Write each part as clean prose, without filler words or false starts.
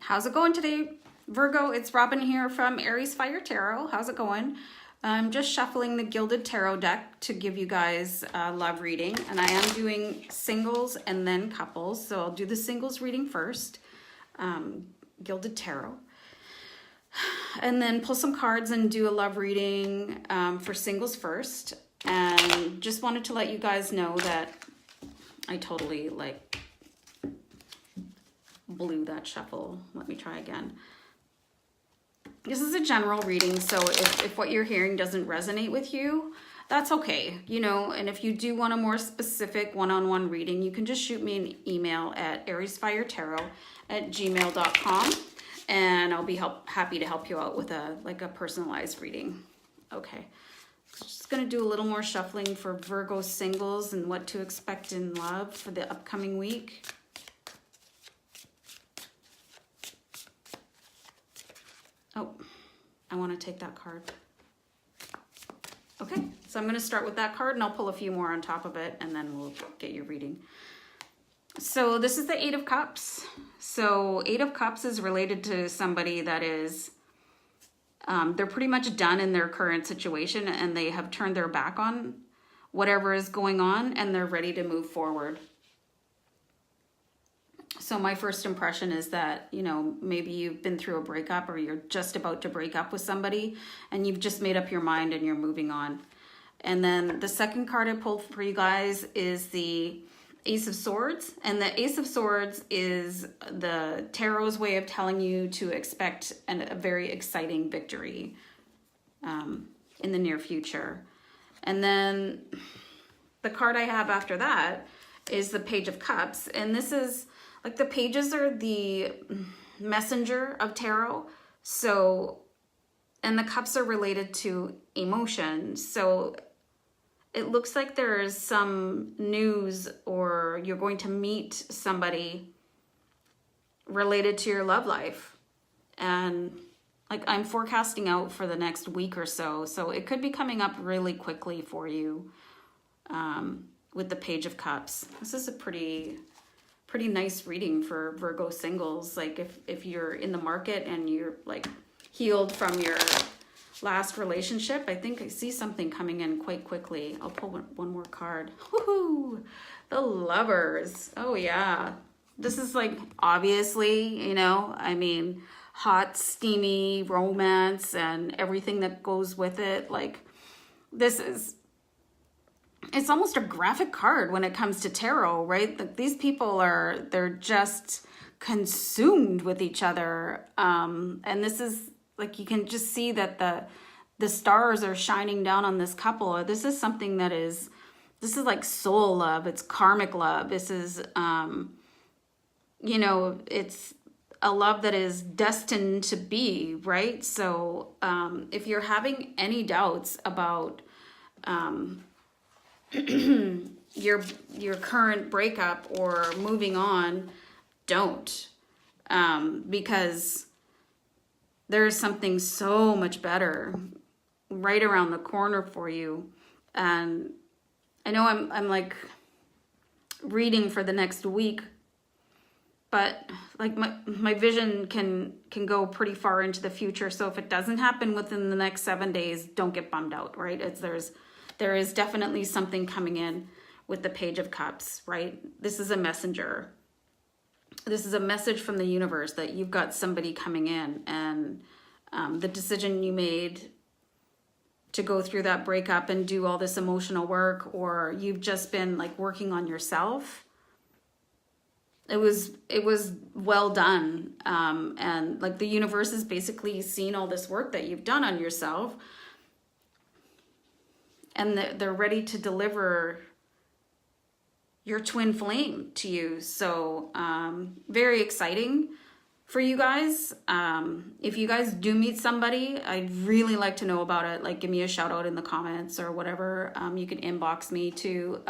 How's it going today, Virgo? It's Robin here from AriesFireTarot. How's it going? I'm just shuffling the Gilded Tarot deck to give you guys a love reading, and I am doing singles and then couples. So I'll do the singles reading first, Gilded Tarot, and then pull some cards and do a love reading for singles first. And just wanted to let you guys know that I totally blew that shuffle. Let me try again. This is a general reading, so if what you're hearing doesn't resonate with you, that's okay, you know. And if you do want a more specific one-on-one reading, you can just shoot me an email at AriesFireTarot@gmail.com, and I'll be happy to help you out with a personalized reading. Okay, just gonna do a little more shuffling for Virgo singles and what to expect in love for the upcoming week. Oh, I want to take that card. Okay, so I'm going to start with that card and I'll pull a few more on top of it and then we'll get your reading. So this is the Eight of Cups. So Eight of Cups is related to somebody that is, they're pretty much done in their current situation and they have turned their back on whatever is going on and they're ready to move forward. So my first impression is that, you know, maybe you've been through a breakup or you're just about to break up with somebody and you've just made up your mind and you're moving on. And then the second card I pulled for you guys is the Ace of Swords. And the Ace of Swords is the Tarot's way of telling you to expect a very exciting victory in the near future. And then the card I have after that is the Page of Cups. And this is, the pages are the messenger of tarot. So, and the cups are related to emotion. So it looks like there is some news or you're going to meet somebody related to your love life. And I'm forecasting out for the next week or so. So it could be coming up really quickly for you with the Page of Cups. This is a pretty nice reading for Virgo singles. If you're in the market and you're healed from your last relationship, I think I see something coming in quite quickly. I'll pull one more card. Woohoo! The Lovers. Oh yeah. This is obviously, you know, I mean, hot, steamy romance and everything that goes with it. This is, it's almost a graphic card when it comes to tarot, right? These people they're just consumed with each other. And this is you can just see that the stars are shining down on this couple. This is something that is, this is soul love. It's karmic love. This is, you know, it's a love that is destined to be, right? So if you're having any doubts about, your current breakup or moving on, don't, because there's something so much better right around the corner for you. And I know I'm reading for the next week, but my vision can go pretty far into the future. So if it doesn't happen within the next 7 days, don't get bummed out, right? There is definitely something coming in with the Page of Cups, right? This is a messenger. This is a message from the universe that you've got somebody coming in, and the decision you made to go through that breakup and do all this emotional work, or you've just been working on yourself. It was well done. And the universe has basically seen all this work that you've done on yourself, and they're ready to deliver your twin flame to you. So very exciting for you guys. If you guys do meet somebody, I'd really like to know about it. Give me a shout out in the comments or whatever. You can inbox me too.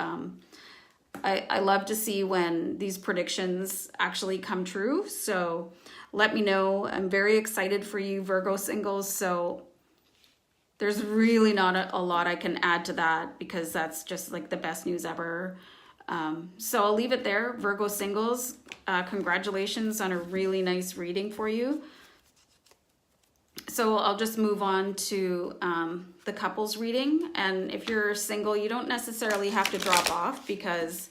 I love to see when these predictions actually come true. So let me know. I'm very excited for you Virgo singles. So there's really not a lot I can add to that because that's just the best news ever. So I'll leave it there. Virgo singles, congratulations on a really nice reading for you. So I'll just move on to the couples reading. And if you're single, you don't necessarily have to drop off because,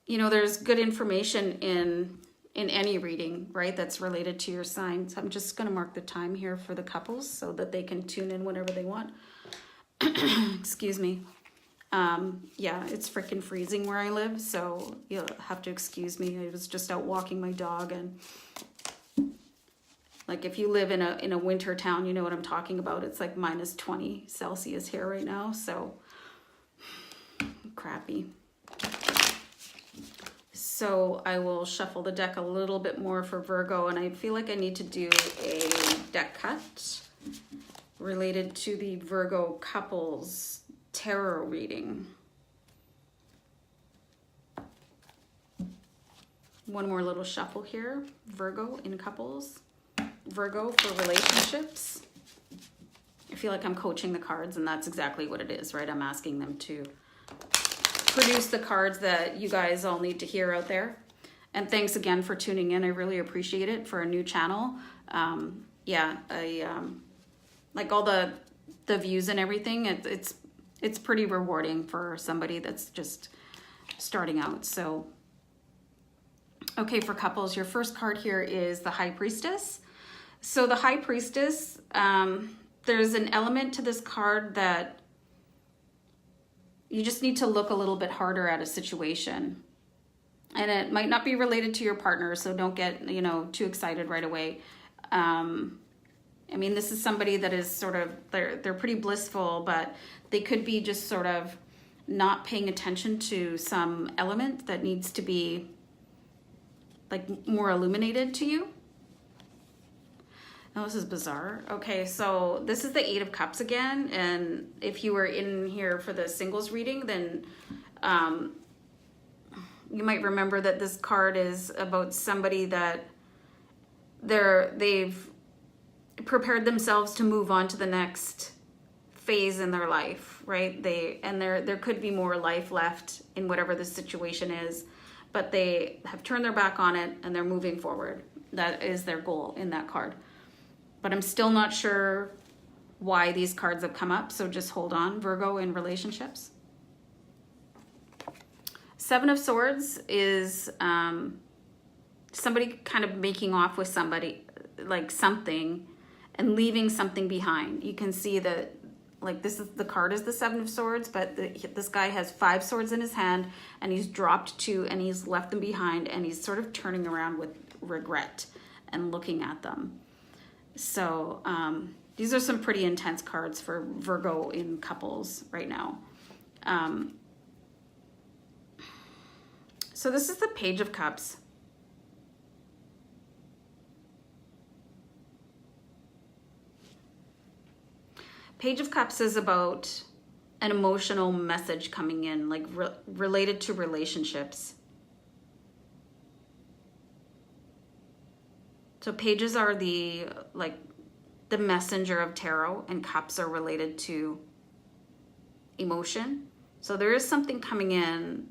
you know, there's good information in any reading, right, that's related to your signs. I'm just going to mark the time here for the couples so that they can tune in whenever they want. Excuse me. Yeah, it's freaking freezing where I live, so you'll have to excuse me. I was just out walking my dog, and like if you live in a winter town, you know what I'm talking about. It's like minus 20 Celsius here right now, so crappy. So I will shuffle the deck a little bit more for Virgo, and I feel like I need to do a deck cut related to the Virgo couples tarot reading. One more little shuffle here. Virgo in couples. Virgo for relationships. I feel like I'm coaching the cards, and that's exactly what it is, right? I'm asking them to produce the cards that you guys all need to hear out there. And thanks again for tuning in. I really appreciate it for a new channel. Yeah, like all the views and everything. It's pretty rewarding for somebody that's just starting out. So, okay, for couples, your first card here is the High Priestess. So the High Priestess, there's an element to this card that you just need to look a little bit harder at a situation. And it might not be related to your partner, so don't get, you know, too excited right away. I mean, this is somebody that is sort of, they're pretty blissful, but they could be just sort of not paying attention to some element that needs to be like more illuminated to you. Oh, this is bizarre. Okay, so this is the Eight of Cups again, and if you were in here for the singles reading, then you might remember that this card is about somebody that they've prepared themselves to move on to the next phase in their life, right? There could be more life left in whatever the situation is, but they have turned their back on it and they're moving forward. That is their goal in that card. But I'm still not sure why these cards have come up, so just hold on. Virgo in relationships. Seven of Swords is somebody kind of making off with somebody, like something, and leaving something behind. You can see that, like, this is the card is the Seven of Swords, but this guy has 5 swords in his hand, and he's dropped 2, and he's left them behind, and he's sort of turning around with regret and looking at them. So these are some pretty intense cards for Virgo in couples right now. So this is the Page of Cups. Page of Cups is about an emotional message coming in, like related to relationships. So pages are the messenger of tarot, and cups are related to emotion. So there is something coming in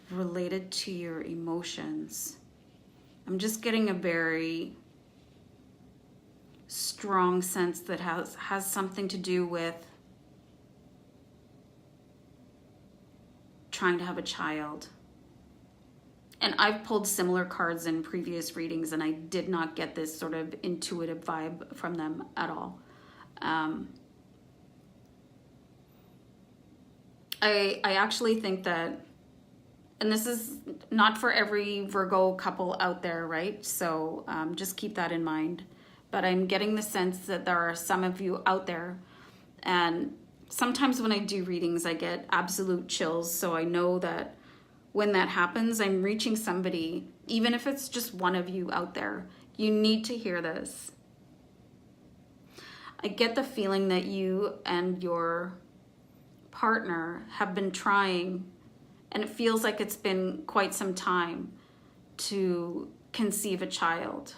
related to your emotions. I'm just getting a very strong sense that has something to do with trying to have a child. And I've pulled similar cards in previous readings, and I did not get this sort of intuitive vibe from them at all. I actually think that, and this is not for every Virgo couple out there, right? So just keep that in mind. But I'm getting the sense that there are some of you out there, and sometimes when I do readings, I get absolute chills. So I know that when that happens, I'm reaching somebody, even if it's just one of you out there. You need to hear this. I get the feeling that you and your partner have been trying, and it feels like it's been quite some time, to conceive a child.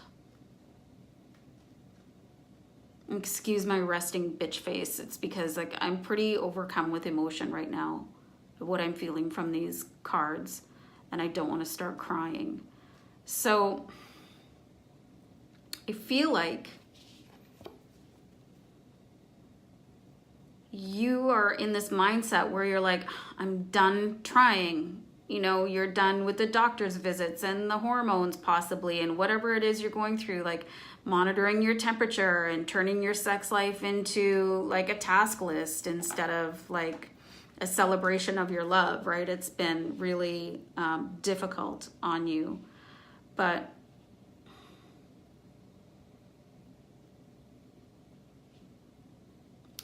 Excuse my resting bitch face. It's because like I'm pretty overcome with emotion right now, what I'm feeling from these cards, and I don't want to start crying. So I feel like you are in this mindset where you're like, I'm done trying. You know, you're done with the doctor's visits and the hormones possibly, and whatever it is you're going through, like monitoring your temperature and turning your sex life into like a task list instead of like a celebration of your love, right? It's been really difficult on you. But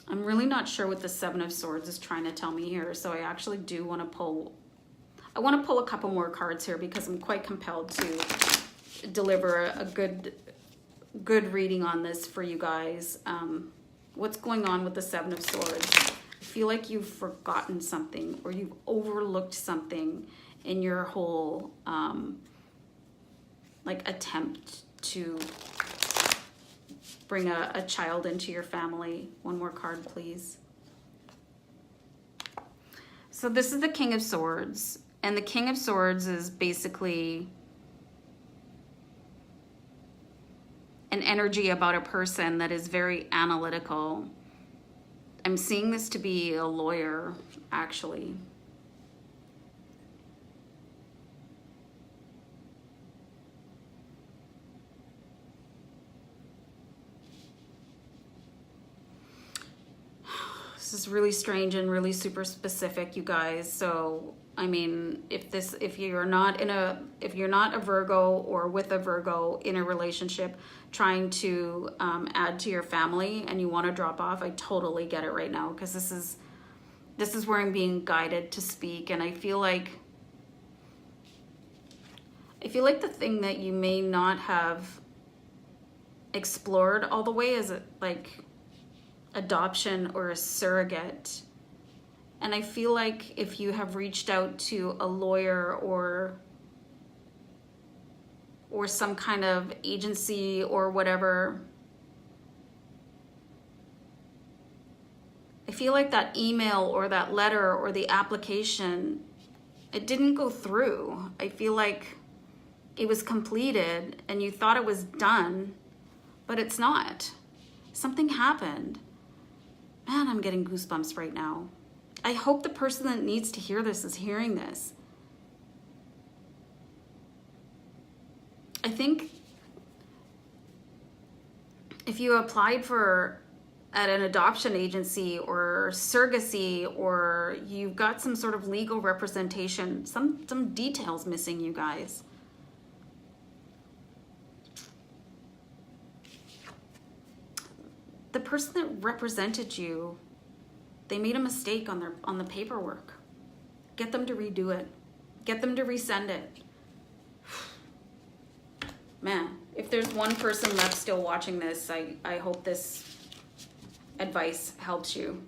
I'm really not sure what the Seven of Swords is trying to tell me here. So I actually do want to pull, I want to pull a couple more cards here because I'm quite compelled to deliver a good reading on this for you guys. What's going on with the Seven of Swords? I feel like you've forgotten something or you've overlooked something in your whole like attempt to bring a child into your family. One more card, please. So this is the King of Swords, and the King of Swords is basically an energy about a person that is very analytical. I'm seeing this to be a lawyer, actually. This is really strange and really super specific, you guys. So, I mean, if you're not a Virgo or with a Virgo in a relationship trying to add to your family and you want to drop off, I totally get it right now, because this is where I'm being guided to speak. And I feel like the thing that you may not have explored all the way is like adoption or a surrogate. And I feel like if you have reached out to a lawyer or some kind of agency or whatever, I feel like that email or that letter or the application, it didn't go through. I feel like it was completed and you thought it was done, but it's not. Something happened. Man, I'm getting goosebumps right now. I hope the person that needs to hear this is hearing this. I think if you applied at an adoption agency or surrogacy, or you've got some sort of legal representation, some details missing, you guys. The person that represented you, they made a mistake on the paperwork. Get them to redo it. Get them to resend it. Man, if there's one person left still watching this, I hope this advice helps you.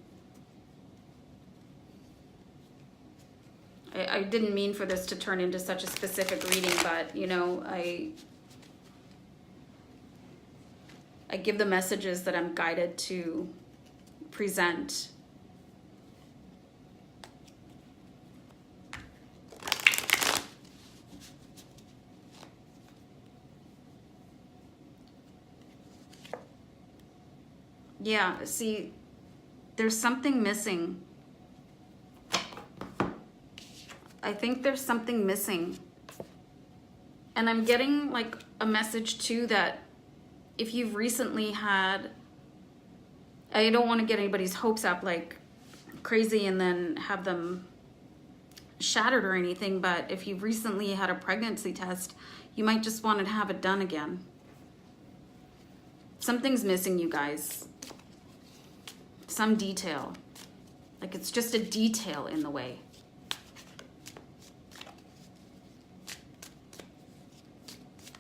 I didn't mean for this to turn into such a specific reading, but you know, I give the messages that I'm guided to present. Yeah, see, there's something missing. I think there's something missing. And I'm getting like a message too that if you've recently had, I don't want to get anybody's hopes up like crazy and then have them shattered or anything, but if you've recently had a pregnancy test, you might just want to have it done again. Something's missing, you guys. Some detail. Like it's just a detail in the way.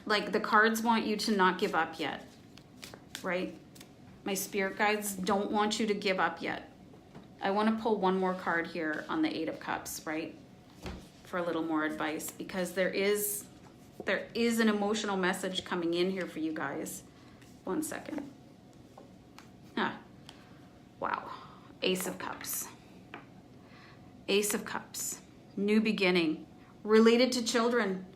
Like the cards want you to not give up yet, right? My spirit guides don't want you to give up yet. I want to pull one more card here on the Eight of Cups, right? For a little more advice, because there is an emotional message coming in here for you guys. One second. Ace of Cups. Ace of Cups. New beginning. Related to children.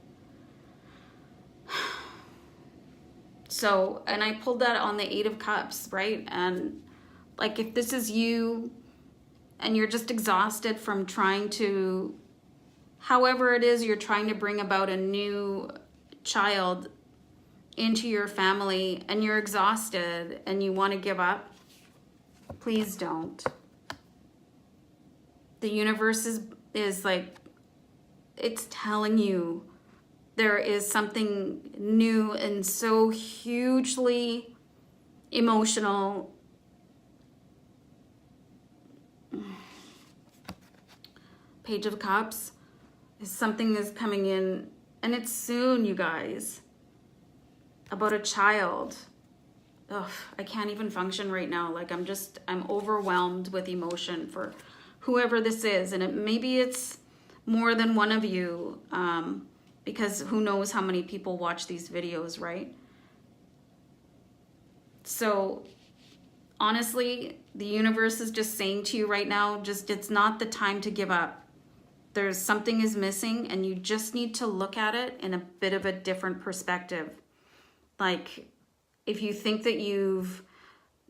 So, and I pulled that on the 8 of Cups, right? And like if this is you and you're just exhausted from trying to, however it is you're trying to bring about a new child into your family and you're exhausted and you want to give up, please don't. The universe is like, it's telling you there is something new and so hugely emotional. Page of Cups is something is coming in, and it's soon, you guys, about a child. Ugh, I can't even function right now. Like I'm overwhelmed with emotion for whoever this is. And maybe it's more than one of you, because who knows how many people watch these videos, right? So honestly, the universe is just saying to you right now, it's not the time to give up. There's something is missing and you just need to look at it in a bit of a different perspective. Like if you think that you've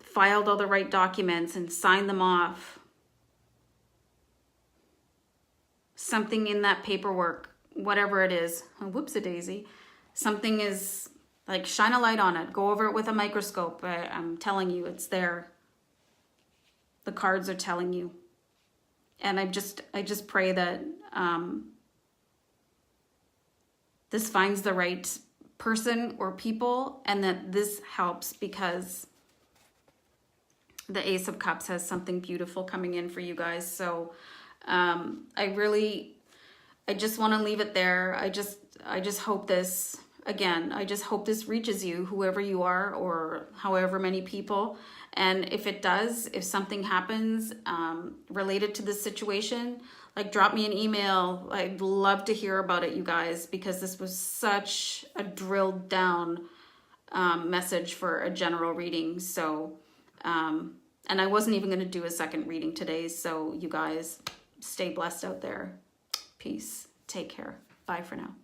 filed all the right documents and signed them off, something in that paperwork, whatever it is, whoops-a-daisy, something is like, shine a light on it, go over it with a microscope. I'm telling you, it's there. The cards are telling you. And I just pray that this finds the right person or people and that this helps, because the Ace of Cups has something beautiful coming in for you guys. So I just want to leave it there. I just hope this, again, I just hope this reaches you, whoever you are, or however many people. And if it does, if something happens related to this situation, like drop me an email. I'd love to hear about it, you guys, because this was such a drilled down message for a general reading. So, and I wasn't even going to do a second reading today. So you guys stay blessed out there. Peace. Take care. Bye for now.